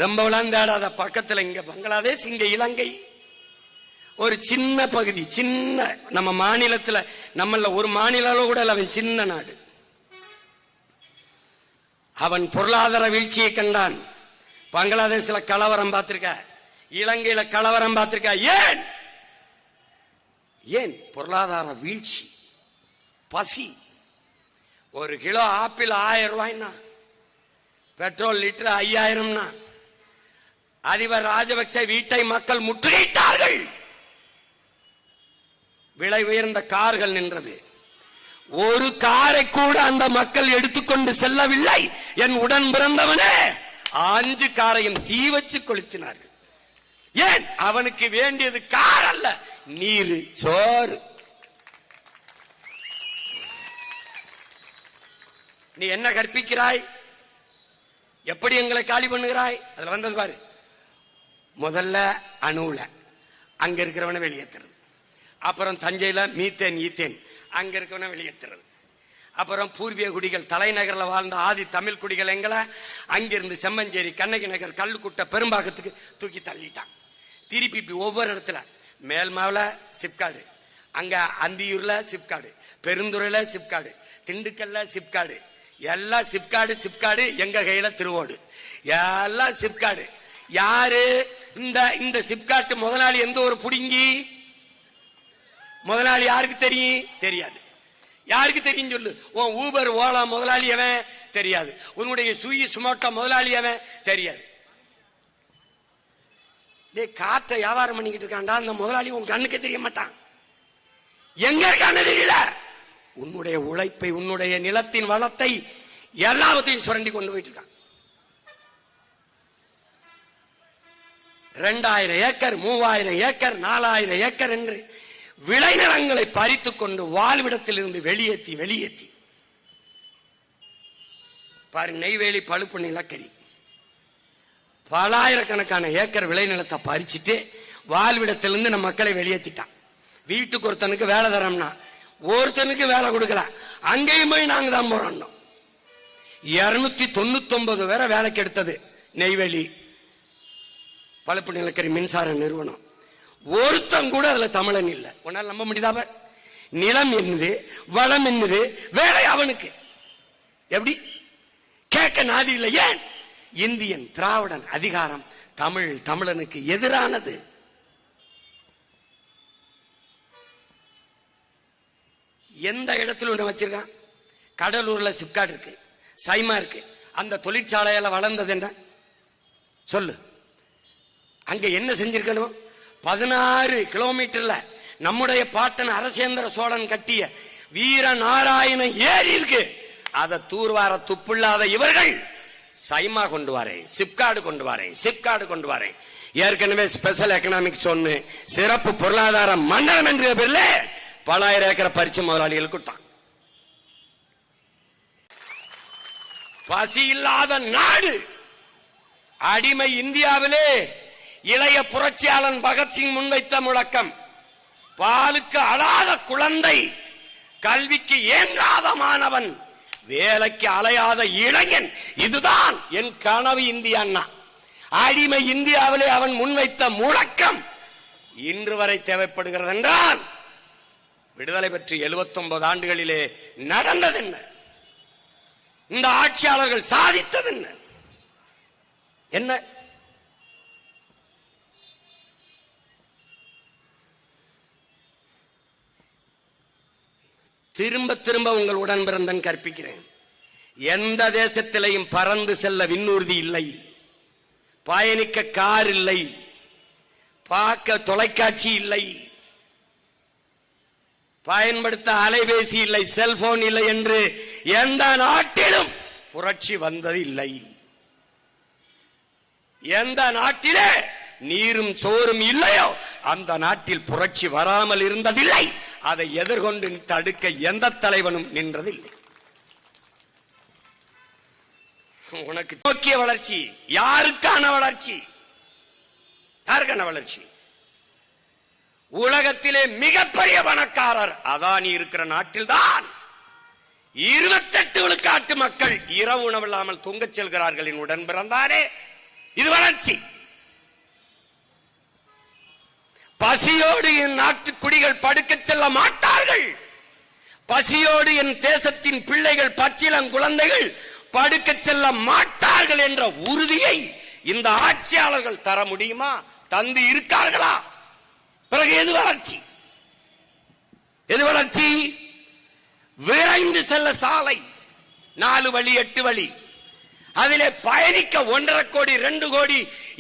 ரொம்ப விளாண்டாடாத பக்கத்துல இங்க பங்களாதேஷ், இங்க இலங்கை, ஒரு சின்ன பகுதி, சின்ன நம்ம மாநிலத்துல, நம்மள ஒரு மாநிலம் கூட அவன் சின்ன நாடு. அவன் பொருளாதார வீழ்ச்சியை கண்டான். பங்களாதேஷ்ல கலவரம் பார்த்திருக்க, இலங்கையில கலவரம் பார்த்திருக்க. ஏன் ஏன் பொருளாதார வீழ்ச்சி, பசி. ஒரு கிலோ ஆப்பிள் 1000 ரூபாய்னா, பெட்ரோல் லிட்டர் 5000. அதிபர் ராஜபக்ச வீட்டை மக்கள் முற்றுகையிட்டார்கள். விலை உயர்ந்த கார்கள் நின்றது. ஒரு காரை கூட அந்த மக்கள் எடுத்துக்கொண்டு செல்லவில்லை. என் உடன் பிறந்தவனே 5 காரையும் தீ வச்சு கொளுத்தினார்கள். ஏன்? அவனுக்கு வேண்டியது கார் அல்ல, நீர், சோறு. நீ என்ன கற்பிக்கிறாய்? எப்படி எங்களை காலி பண்ணுகிறாய்? அதுல வந்தது பாரு. முதல்ல அணுல அங்க இருக்கிறவனை வெளியேற்றுறது, அப்புறம் தஞ்சையில மீத்தேன் ஈத்தேன் அங்க இருக்கவனை வெளியேற்றுறது, அப்புறம் பூர்வீக குடிகள் தலைநகரில் வாழ்ந்த ஆதி தமிழ் குடிகள் எங்களை அங்கிருந்து செம்மஞ்சேரி, கண்ணகி நகர், கல்லுக்குட்டை, பெரும்பாக்கத்துக்கு தூக்கி தள்ளிட்டான். திருப்பி ஒவ்வொரு இடத்துல மேல்மாவில சிப்காடு, அங்க அந்தியூர்ல சிப்காடு, பெருந்துறையில சிப்காடு, திண்டுக்கல்ல சிப்காடு, எல்லாம் சிப்காடு. சிப்காடு எங்க கையில திருவோடு, எல்லாம் சிப்காடு. யாரு இந்த சிப்காட்டு முதலாளி? எந்த ஒரு புடுங்கி முதலாளி யாருக்கு தெரியும்? தெரியாது. யாருக்கு தெரியும் சொல்லு? உன் ஊபர் ஓலா முதலாளி அவன் தெரியாது. உன்னுடைய சுயி சுமோட்டோ முதலாளி அவன் தெரியாது. காற்றை வியாபாரம் பண்ணிக்கிட்டு இருக்காண்டா அந்த முதலாளி உன் கண்ணுக்கு தெரிய மாட்டான். எங்க இருக்கான்னு தெரியல. உன்னுடைய உழைப்பை, உன்னுடைய நிலத்தின் வளத்தை எல்லாவற்றையும் சுரண்டி கொண்டு போயிட்டு இருக்கான். 2000 ஏக்கர், 3000 ஏக்கர், 4000 ஏக்கர் என்று விளைநிலங்களை பறித்துக் கொண்டு வாழ்விடத்தில் இருந்து வெளியேற்றி பாரு. நெய்வேலி பழுப்பு நிலக்கரி பலாயிரக்கணக்கான ஏக்கர் விளைநிலத்தை பறிச்சுட்டு வாழ்விடத்திலிருந்து நம்ம மக்களை வெளியேற்றிட்டான். வீட்டுக்கு ஒருத்தனுக்கு வேலை தரோம்னா ஒருத்தனுக்கு வேலை கொடுக்கல, அங்கேயும் போய் நாங்க தான் போறோம். 299 பேரை வேலைக்கு எடுத்தது நெய்வேலி பழுப்பு நிலக்கரி மின்சார நிறுவனம். ஒருத்தன் கூட அதுல தமிழன் இல்ல. உன்னால நம்ப முடியாத நிலம் என்னது, வளம் என்னது, வேலை அவனுக்கு. எப்படி கேட்க நாதி இல்லை. ஏன்? இந்தியன் திராவிடன் அதிகாரம் தமிழனுக்கு எதிரானது. எந்த இடத்துல ஒண்ணு வச்சிருக்கான்? கடலூர்ல சிப்காட் இருக்கு, சைமா இருக்கு. அந்த தொழிற்சாலையில வளர்ந்தது என்ன சொல்லு? அங்க என்ன செஞ்சிருக்கணும்? 16 கிலோமீட்டர்ல நம்முடைய பாட்டன் அரசேந்திர சோழன் கட்டிய வீரநாராயண ஏரி இருக்கு. அதை தூர்வார துப்புள்ளாத இவர்கள் சைமா கொண்டு வரேன், சிப்காடு கொண்டு வரேன், சிப்காடு கொண்டு வரேன். ஏற்கனவே ஸ்பெஷல் எக்கனாமிக் சொன்னு சிறப்பு பொருளாதார மண்டலம் என்ற பேர்ல 1000 ஏக்கரை பறிச்சு முதலாளிகள் கொடுத்தான். பசி இல்லாத நாடு. அடிமை இந்தியாவிலே இளைய புரட்சியாளன் பகத்சிங் முன்வைத்த முழக்கம், பாலுக்கு அழாத குழந்தை, கல்விக்கு ஏங்காத மாணவன், வேலைக்கு அலையாத இளைஞன். இதுதான் என் கனவு இந்தியா. அடிமை இந்தியாவிலே அவன் முன்வைத்த முழக்கம் இன்று வரை தேவைப்படுகிறது என்றால் விடுதலை பெற்று 79 ஆண்டுகளிலே நடந்தது என்ன? இந்த ஆட்சியாளர்கள் சாதித்தது என்ன? என்ன? திரும்ப திரும்ப உங்கள் உடன் பிறந்தன் கற்பிக்கிறேன். எந்த தேசத்திலையும் பறந்து செல்ல விண்ணூர்தி இல்லை, பயணிக்க கார் இல்லை, பார்க்க தொலைக்காட்சி இல்லை, பயன்படுத்த அலைபேசி இல்லை, செல்போன் இல்லை என்று எந்த நாட்டிலும் புரட்சி வந்தது இல்லை. எந்த நாட்டிலே நீரும் சோறும் இல்லையோ அந்த நாட்டில் புரட்சி வராமல் இருந்ததில்லை. அதை எதிர்கொண்டு தடுக்க எந்த தலைவனும் நின்றதில்லை. உனக்கு நோக்கிய வளர்ச்சி யாருக்கான வளர்ச்சி? யாருக்கான வளர்ச்சி? உலகத்திலே மிகப்பெரிய பணக்காரர் அதானி இருக்கிற நாட்டில்தான் 28 விழுக்காட்டு மக்கள் இரவு உணவில்லாமல் தூங்கச் செல்கிறார்கள். உடன் பிறந்தானே இது வளர்ச்சி. பசியோடு என் நாட்டு குடிகள் படுக்க செல்ல மாட்டார்கள். பசியோடு என் தேசத்தின் பிள்ளைகள், பச்சிளங்குழந்தைகள் படுக்க செல்ல மாட்டார்கள் என்ற உறுதியை இந்த ஆட்சியாளர்கள் தர முடியுமா? தந்து இருக்கார்களா? பிறகு எது வளர்ச்சி? எது வளர்ச்சி? விரைந்து செல்ல சாலை 4 வழி 8 வழி, அதிலே பயணிக்க 1.5 கோடி 2 கோடி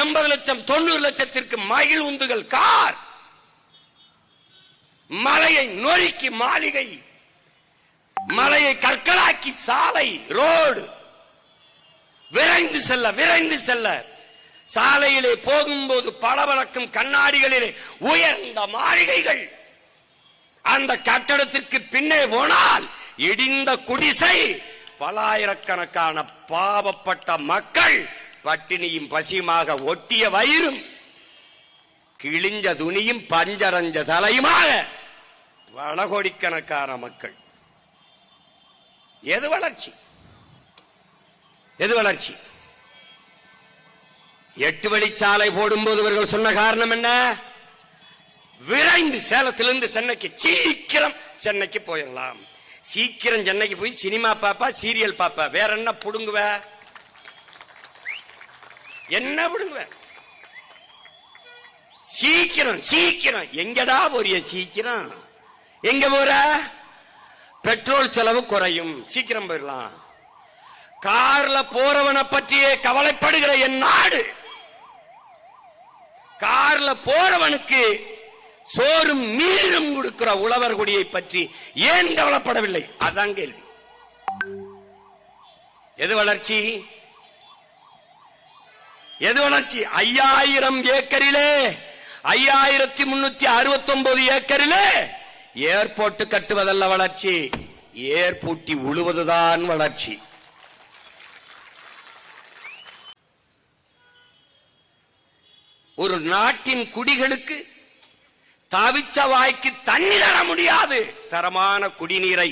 80 லட்சம் 90 லட்சத்திற்கு மகிழ் உந்துகள் கார், மலையை நொறுக்கி மாளிகை, மலையை கற்களாக்கி சாலை ரோடு, விரைந்து செல்ல விரைந்து செல்ல. சாலையிலே போகும்போது பளபளக்கும் கண்ணாடிகளிலே உயர்ந்த மாளிகைகள், அந்த கட்டடத்திற்கு பின்னே போனால் இடிந்த குடிசை, பலாயிரக்கணக்கான பாவப்பட்ட மக்கள் பட்டினியும் பசியுமாக, ஒட்டிய வயிறும் கிழிஞ்ச துணியும் பஞ்சரஞ்ச தலையுமாக பல கோடிக்கணக்கான மக்கள். எது வளர்ச்சி? எது வளர்ச்சி? 8 வழிச்சாலை போடும்போது இவர்கள் சொன்ன காரணம் என்ன? விரைந்து சேலத்திலிருந்து சென்னைக்கு சீக்கிரம் சென்னைக்கு போயிடலாம். சீக்கிரம் சென்னைக்கு போய் சினிமா பாப்பா, சீரியல் பாப்பா, வேற என்ன புடுங்குவ? என்ன புடுங்குவ? சீக்கிரம் சீக்கிரம். எங்கடா போறிய? சீக்கிரம் எங்க போற? பெட்ரோல் செலவு குறையும், சீக்கிரம் போயிடலாம். கார்ல போறவனை பற்றியே கவலைப்படுகிற என் நாடு, கார்ல போறவனுக்கு சோறும் நீரும் கொடுக்கிற உழவர் குடியை பற்றி ஏன் கவலைப்படவில்லை? அதான் கேள்வி. எது வளர்ச்சி? எது வளர்ச்சி? 5000 ஏக்கரிலே 5369 ஏக்கரிலே ஏர்போர்ட் கட்டுவதல்ல வளர்ச்சி, ஏர்பூட்டி உழுவதுதான் வளர்ச்சி. ஒரு நாட்டின் குடிகளுக்கு தவிச்ச வாய்க்கு தண்ணி தர முடியாது. தரமான குடிநீரை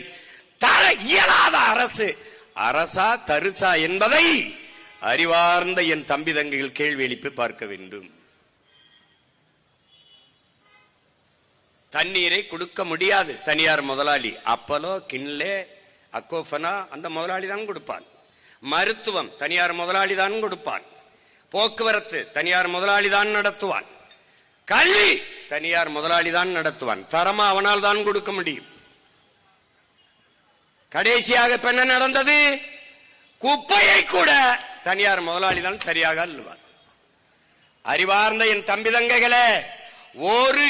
தர இயலாத அரசு அரசா தரிசா என்பதை அறிவார்ந்த என் தம்பி தங்கைகள் கேள்வி எழுப்பி பார்க்க வேண்டும். தண்ணீரை கொடுக்க முடியாது தனியார் முதலாளி. அப்பலோ, கின்லே, அக்கோஃபனா அந்த முதலாளி தான் கொடுப்பான். மருத்துவம் தனியார் முதலாளி தான் கொடுப்பான். போக்குவரத்து தனியார் முதலாளி தான் நடத்துவான். கல்வி தனியார் முதலாளி தான் நடத்துவான். தரமா அவனால் தான் கொடுக்க முடியும். கடைசியாக என்ன நடந்தது? குப்பையை கூட தனியார் முதலாளி தான் சரியாக அள்ளுவார். அறிவார்ந்த என் தம்பி தங்கைகளே, 1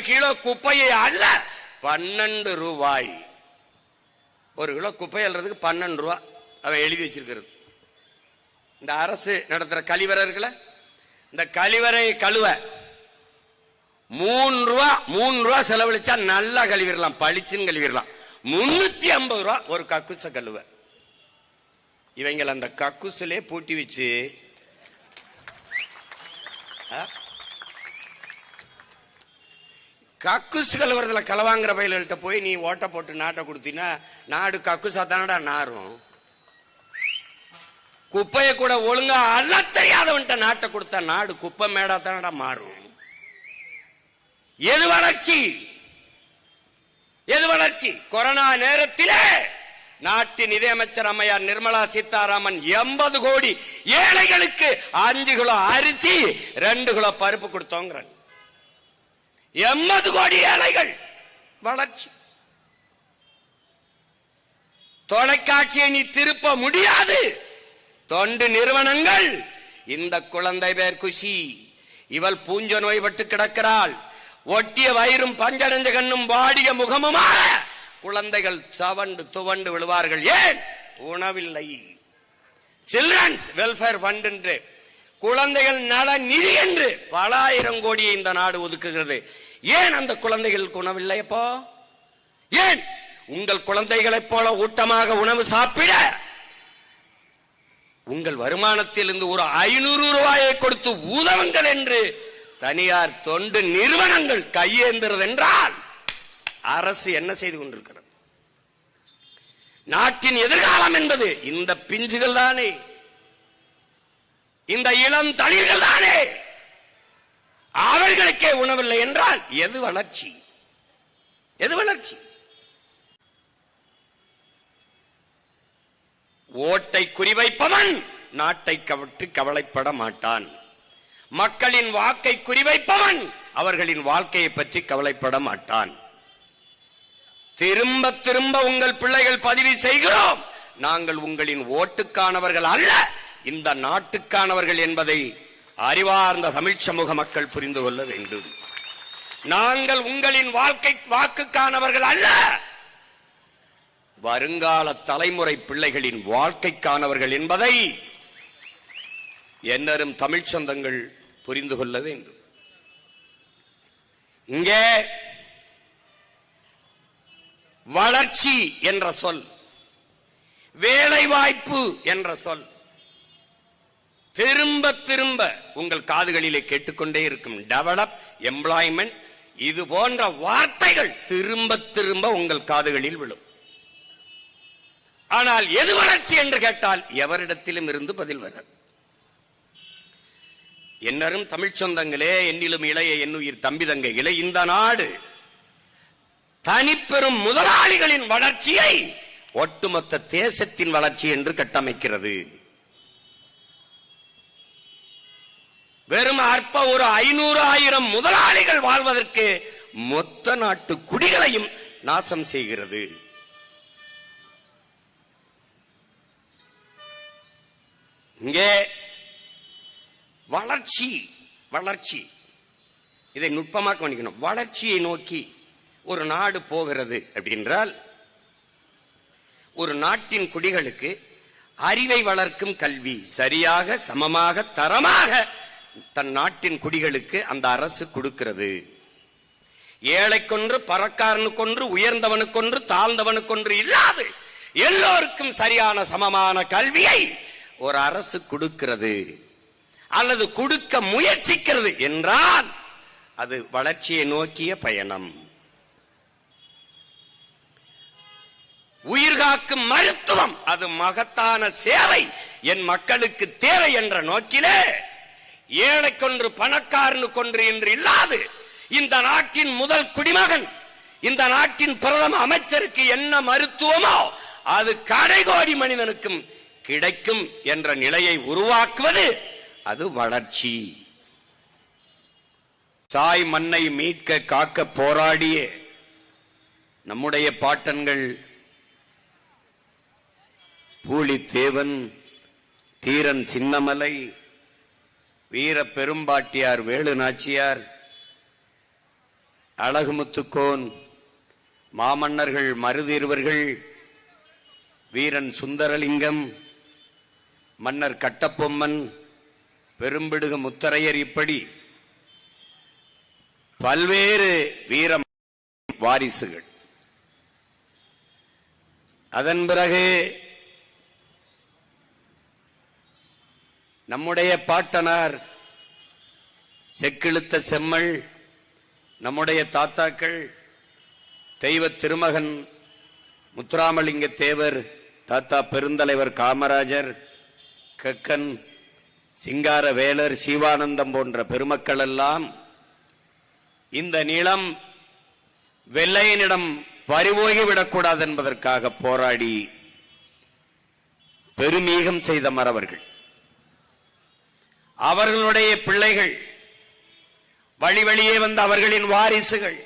கிலோ குப்பையை அள்ள 12 ரூபாய். 1 கிலோ குப்பை அள்ளுறதுக்கு 12 ரூபாய் அவன் எழுதி வச்சிருக்கிறது. இந்த அரசு நடத்துற கழிவறை இருக்குல்ல, இந்த கழிவறை கழுவ 3 ரூபா செலவழிச்சா நல்லா கழுவிடலாம், பளிச்சுன்னு கழுவிடலாம். 350 ரூபா ஒரு கக்குச கழுவ. இவங்க அந்த கக்குசிலே பூட்டி வச்சு கக்குசு கழுவுறதுல களவாங்கிற பயில்கிட்ட போய் நீ ஓட்ட போட்டு நாட்டை கொடுத்தீங்கன்னா நாடு கக்குசா தானடா நாரும். குப்பையை கூட ஒழுங்கா அள்ள தெரியாதவன்ட்ட நாட்டை கொடுத்தா நாடு குப்பை மேடா தானடா மாறும். எது வளர்ச்சி? எது வளர்ச்சி? கொரோனா நேரத்திலே நாட்டின் நிதியமைச்சர் அம்மையார் நிர்மலா சீதாராமன் 80 கோடி ஏழைகளுக்கு 5 கிலோ அரிசி 2 கிலோ பருப்பு கொடுத்தோங்க. 80 கோடி ஏழைகள். வளர்ச்சி. தொலைக்காட்சியை நீ திருப்ப முடியாது. தொண்டு நிறுவனங்கள் இந்த குழந்தை பேர் குஷி, இவள் பூஞ்ச நோய்பட்டு கிடக்கிறாள், ஒட்டிய வயிறும் பஞ்சடைஞ்ச கண்ணும் வாடிய முகமுமாக குழந்தைகள் சவண்டு துவண்டு விழுவார்கள். ஏன்? உணவில்லை. சில்ட்ரன்ஸ் வெல்ஃபேர் ஃபண்ட் என்று, குழந்தைகள் நல நிதி என்று பல ஆயிரம் கோடியை இந்த நாடு ஒதுக்குகிறது. ஏன் அந்த குழந்தைகளுக்கு உணவில்லை? அப்போ ஏன்? உங்கள் குழந்தைகளைப் போல ஊட்டமாக உணவு சாப்பிட உங்கள் வருமானத்தில் இருந்து ஒரு 500 ரூபாயை கொடுத்து உதவுங்கள் என்று தனியார் தொண்டு நிறுவனங்கள் கையேந்துறது என்றால் அரசு என்ன செய்து கொண்டிருக்கிறது? நாட்டின் எதிர்காலம் என்பது இந்த பிஞ்சுகள் தானே. இந்த இளம் தளிர்கள் தானே, அவர்களுக்கே உணவில்லை என்றால் எது வளர்ச்சி? எது வளர்ச்சி? ஓட்டை குறிவைப்பவன் நாட்டை கவிட்டு கவலைப்பட மாட்டான். மக்களின் வாக்கை குறிவைப்பவன் அவர்களின் வாழ்க்கையை பற்றி கவலைப்பட மாட்டான். திரும்ப திரும்ப உங்கள் பிள்ளைகள் பதிவு செய்கிறோம், நாங்கள் உங்களின் ஓட்டுக்கானவர்கள் அல்ல, இந்த நாட்டுக்கானவர்கள் என்பதை அறிவார்ந்த தமிழ் சமூக மக்கள் புரிந்து கொள்ள வேண்டும். நாங்கள் உங்களின் வாக்குக்கானவர்கள் அல்ல, வருங்கால தலைமுறை பிள்ளைகளின் வாழ்க்கைக்கானவர்கள் என்பதை என்னரும் தமிழ் சொந்தங்கள் புரிந்து கொள்ள வேண்டும். இங்கே வளர்ச்சி என்ற சொல், வேலைவாய்ப்பு என்ற சொல் திரும்ப திரும்ப உங்கள் காதுகளிலே கேட்டுக்கொண்டே இருக்கும். டெவலப், எம்ப்ளாய்மெண்ட், இது போன்ற வார்த்தைகள் திரும்ப திரும்ப உங்கள் காதுகளில் விழும். ஆனால் எது வளர்ச்சி என்று கேட்டால் எவரிடத்திலும் இருந்து பதில் வராது. என்னரும் தமிழ் சொந்தங்களே, என்னிலும் இளைய என்னுயிர் தம்பி தங்கைகளே, இந்த நாடு தனிப்பெரும் முதலாளிகளின் வளர்ச்சியை ஒட்டுமொத்த தேசத்தின் வளர்ச்சி என்று கட்டமைக்கிறது. வெறும் அற்ப ஒரு 500,000 முதலாளிகள் வாழ்வதற்கு மொத்த நாட்டு குடிகளையும் நாசம் செய்கிறது. இங்கே வளர்ச்சி வளர்ச்சி இதை நுட்பமாக கவனிக்கணும். வளர்ச்சியை நோக்கி ஒரு நாடு போகிறது அப்படின்றால், ஒரு நாட்டின் குடிகளுக்கு அறிவை வளர்க்கும் கல்வி சரியாக சமமாக தரமாக தன் நாட்டின் குடிகளுக்கு அந்த அரசு கொடுக்கிறது. ஏழைக்கொன்று, பணக்காரனுக்கொன்று, உயர்ந்தவனுக்கொன்று, தாழ்ந்தவனுக்கொன்று இல்லாது எல்லோருக்கும் சரியான சமமான கல்வியை ஒரு அரசு கொடுக்கிறது அல்லது கொடுக்க முயற்சிக்கிறது என்றால் அது வளர்ச்சியை நோக்கிய பயணம். உயிர்காக்கும் மருத்துவம் அது மகத்தான சேவை, என் மக்களுக்கு தேவை என்ற நோக்கிலே ஏழைக்கொன்று பணக்காரனுக்கொன்று என்று இல்லாது இந்த நாட்டின் முதல் குடிமகன், இந்த நாட்டின் பிரதம அமைச்சருக்கு என்ன மருத்துவமோ அது கடைகோடி மனிதனுக்கும் கிடைக்கும் என்ற நிலையை உருவாக்குவது அது வளர்ச்சி. தாய் மண்ணை மீட்க காக்க போராடிய நம்முடைய பாட்டன்கள் பூலித்தேவன், தீரன் சின்னமலை, வீர பெரும்பாட்டியார் வேலு நாச்சியார், அழகுமுத்துக்கோன், மாமன்னர்கள் மருதீர்வர்கள், வீரன் சுந்தரலிங்கம், மன்னர் கட்டபொம்மன், பெரும்பிடுகு முத்தரையர், இப்படி பல்வேறு வீர வாரிசுகள். அதன் பிறகு நம்முடைய பாட்டனார் செக்கிழுத்த செம்மல், நம்முடைய தாத்தாக்கள் தெய்வ திருமகன் முத்துராமலிங்க தேவர், தாத்தா பெருந்தலைவர் காமராஜர், கக்கன், சிங்கார வேலர், சிவானந்தம் போன்ற பெருமக்கள் எல்லாம் இந்த நிலம் வெள்ளையனிடம் பறிபோகிவிடக்கூடாது என்பதற்காக போராடி பெருமீகம் செய்த மறவர்கள். அவர்களுடைய பிள்ளைகள், வழி வழியே வந்த அவர்களின் வாரிசுகள்,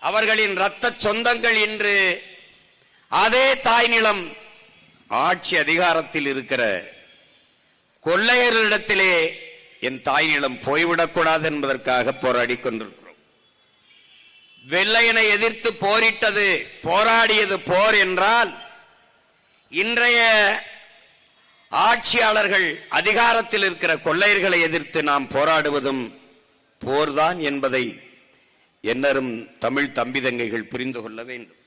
அவர்களின் இரத்த சொந்தங்கள் இன்று அதே தாய் நிலம் ஆட்சி அதிகாரத்தில் இருக்கிற கொள்ளையர்களிடத்திலே என் தாய் நிலம் போய்விடக்கூடாது என்பதற்காக போராடி கொண்டிருக்கிறோம். வெள்ளையனை எதிர்த்து போரிட்டது, போராடியது போர் என்றால், இன்றைய ஆட்சியாளர்கள் அதிகாரத்தில் இருக்கிற கொள்ளையர்களை எதிர்த்து நாம் போராடுவதும் போர்தான் என்பதை என்னரும் தமிழ் தம்பி தங்கைகள் புரிந்து கொள்ள வேண்டும்.